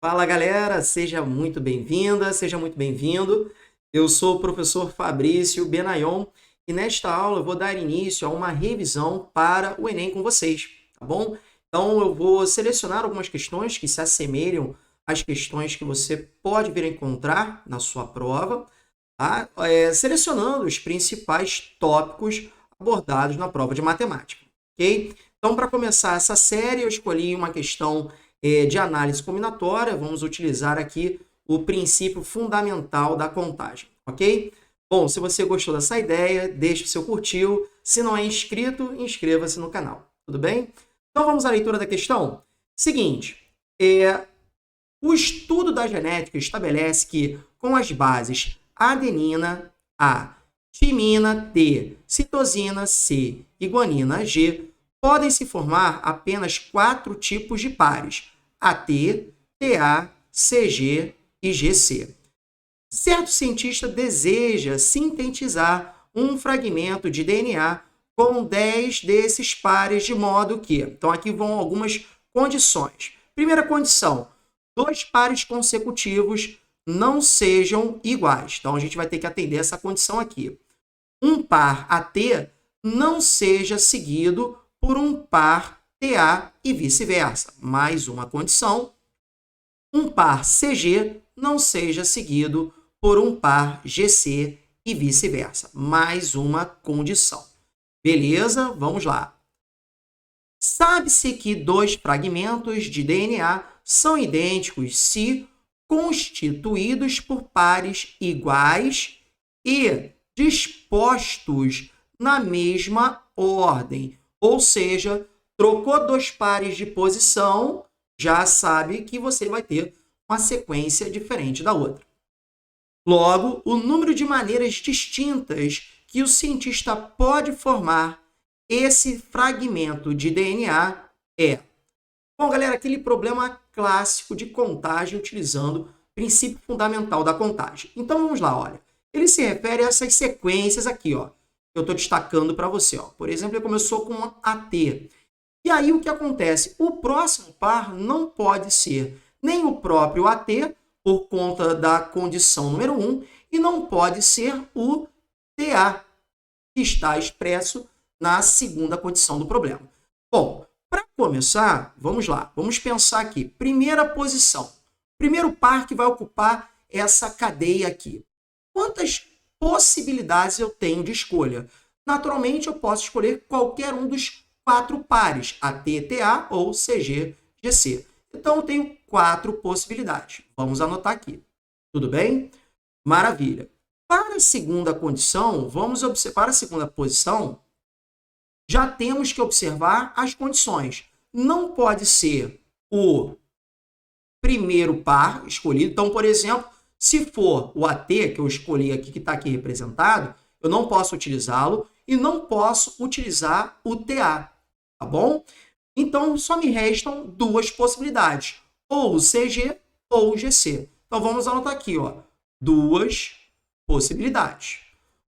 Fala galera, seja muito bem-vinda, seja muito bem-vindo. Eu sou o professor Fabrício Benayon e nesta aula eu vou dar início a uma revisão para o Enem com vocês, tá bom? Então eu vou selecionar algumas questões que se assemelham às questões que você pode vir a encontrar na sua prova, tá? Selecionando os principais tópicos abordados na prova de matemática, ok? Então, para começar essa série, eu escolhi uma questão de análise combinatória. Vamos utilizar aqui o princípio fundamental da contagem, ok? Bom, se você gostou dessa ideia, deixe o seu curtiu. Se não é inscrito, inscreva-se no canal, tudo bem? Então, vamos à leitura da questão? Seguinte, o estudo da genética estabelece que, com as bases adenina, A, timina, T, citosina, C e guanina, G, podem se formar apenas 4 tipos de pares, AT, TA, CG e GC. Certo cientista deseja sintetizar um fragmento de DNA com 10 desses pares, de modo que... Então, aqui vão algumas condições. Primeira condição, 2 pares consecutivos não sejam iguais. Então, a gente vai ter que atender essa condição aqui. Um par AT não seja seguido por um par TA e vice-versa. Mais uma condição. Um par CG não seja seguido por um par GC e vice-versa. Mais uma condição. Beleza? Vamos lá. Sabe-se que 2 fragmentos de DNA são idênticos se constituídos por pares iguais e dispostos na mesma ordem. Ou seja, trocou 2 pares de posição, já sabe que você vai ter uma sequência diferente da outra. Logo, o número de maneiras distintas que o cientista pode formar esse fragmento de DNA é... Bom, galera, aquele problema clássico de contagem utilizando o princípio fundamental da contagem. Então, vamos lá, olha. Ele se refere a essas sequências aqui, ó. Eu estou destacando para você, ó. Por exemplo, ele começou com AT. E aí, o que acontece? O próximo par não pode ser nem o próprio AT, por conta da condição número 1, e não pode ser o TA, que está expresso na segunda condição do problema. Bom, para começar, vamos lá. Vamos pensar aqui. Primeira posição. Primeiro par que vai ocupar essa cadeia aqui. Quantas possibilidades eu tenho de escolha? Naturalmente, eu posso escolher qualquer um dos 4 pares, AT, TA ou CG, GC. Então, eu tenho 4 possibilidades. Vamos anotar aqui. Tudo bem? Maravilha. Para a segunda condição, vamos observar a segunda posição, já temos que observar as condições. Não pode ser o primeiro par escolhido. Então, por exemplo, se for o AT, que eu escolhi aqui, que está aqui representado, eu não posso utilizá-lo e não posso utilizar o TA, tá bom? Então, só me restam 2 possibilidades, ou o CG ou o GC. Então, vamos anotar aqui, ó, 2 possibilidades.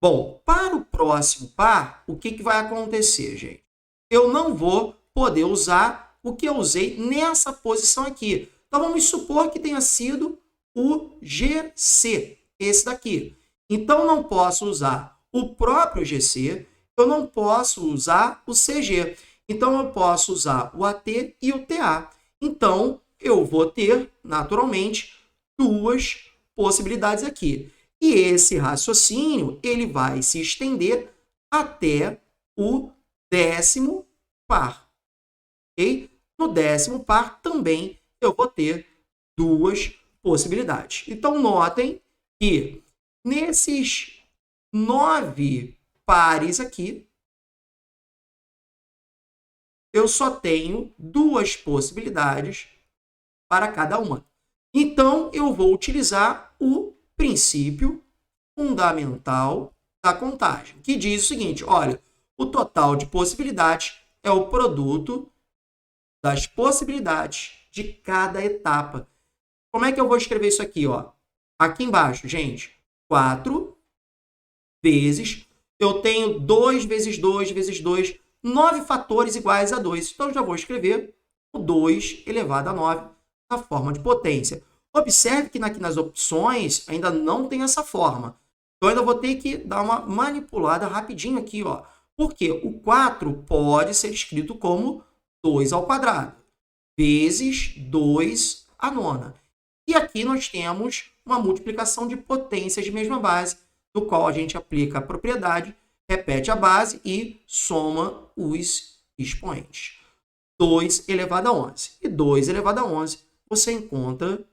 Bom, para o próximo par, o que vai acontecer, gente? Eu não vou poder usar o que eu usei nessa posição aqui. Então, vamos supor que tenha sido o GC, esse daqui. Então, não posso usar o próprio GC, eu não posso usar o CG. Então, eu posso usar o AT e o TA. Então, eu vou ter, naturalmente, 2 possibilidades aqui. E esse raciocínio ele vai se estender até o 10º par. Okay? No 10º par também eu vou ter 2 possibilidades. Então, notem que nesses 9 pares aqui, eu só tenho 2 possibilidades para cada uma. Então, eu vou utilizar o princípio fundamental da contagem, que diz o seguinte, olha, o total de possibilidades é o produto das possibilidades de cada etapa. Como é que eu vou escrever isso aqui, ó? Aqui embaixo, gente, 4 vezes, eu tenho 2 vezes 2 vezes 2, 9 fatores iguais a 2. Então, eu já vou escrever o 2 elevado a 9 na forma de potência. Observe que aqui nas opções ainda não tem essa forma. Então, eu ainda vou ter que dar uma manipulada rapidinho aqui, ó. Porque o 4 pode ser escrito como 2 ao quadrado, vezes 2 à nona. E aqui nós temos uma multiplicação de potências de mesma base, no qual a gente aplica a propriedade, repete a base e soma os expoentes. 2 elevado a 11. E 2 elevado a 11 você encontra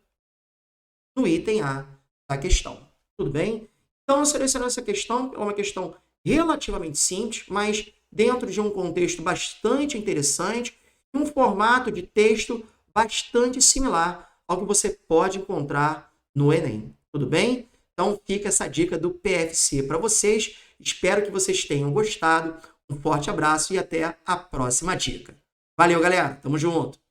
no item A da questão. Tudo bem? Então, eu selecionei essa questão, é uma questão relativamente simples, mas dentro de um contexto bastante interessante, um formato de texto bastante similar ao que você pode encontrar no Enem. Tudo bem? Então, fica essa dica do PFC para vocês. Espero que vocês tenham gostado. Um forte abraço e até a próxima dica. Valeu, galera. Tamo junto.